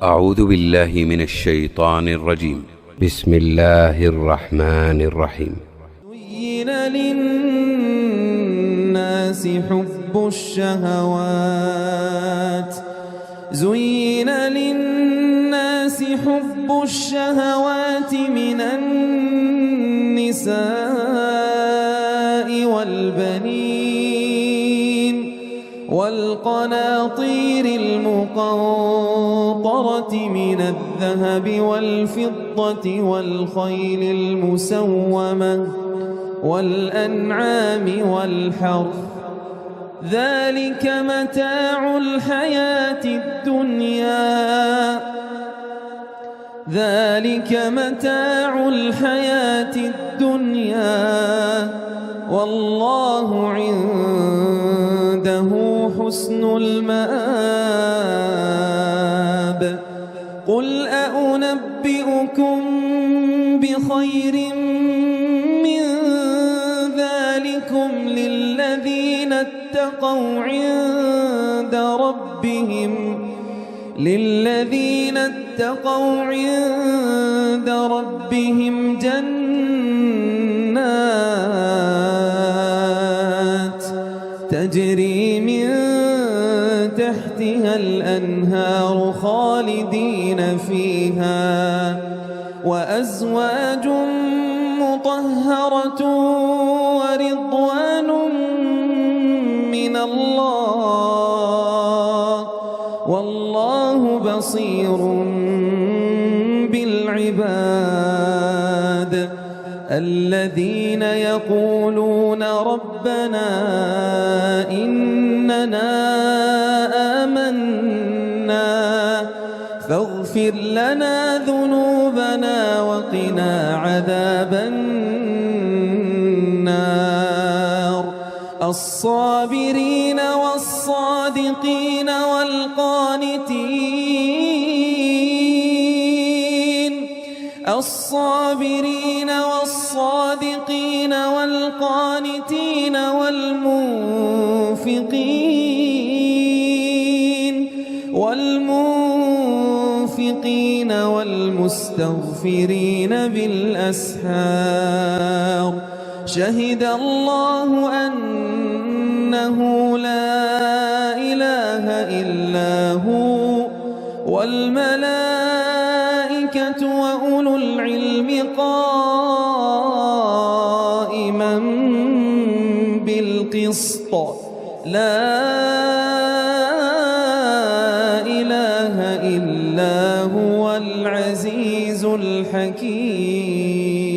أعوذ بالله من الشيطان الرجيم. بسم الله الرحمن الرحيم. زين للناس حب الشهوات من النساء والبنين والقناطير المقنطرة من الذهب والفضة والخيل المسومة والأنعام والحرث، ذلك متاع الحياة الدنيا والله عنده حسن المآب. قل أنبئكم بخير من ذلكم للذين اتقوا عند ربهم جنات تجري من تحتها الأنهار خالدين فيها، وأزواج مطهرة ورضوان من الله والله بصير بالعباد. الذين يقولون ربنا إننا آمنا فاغفر لنا ذنوبنا وقنا عذاب النار. الصابرين والصادقين والقانتين والمنفقين والمستغفرين بالأسحار. شهد الله أنه لا إله إلا هو والملائكة وأولو العلم قائما بالقسط. لا إله إلا هو العزيز الحكيم.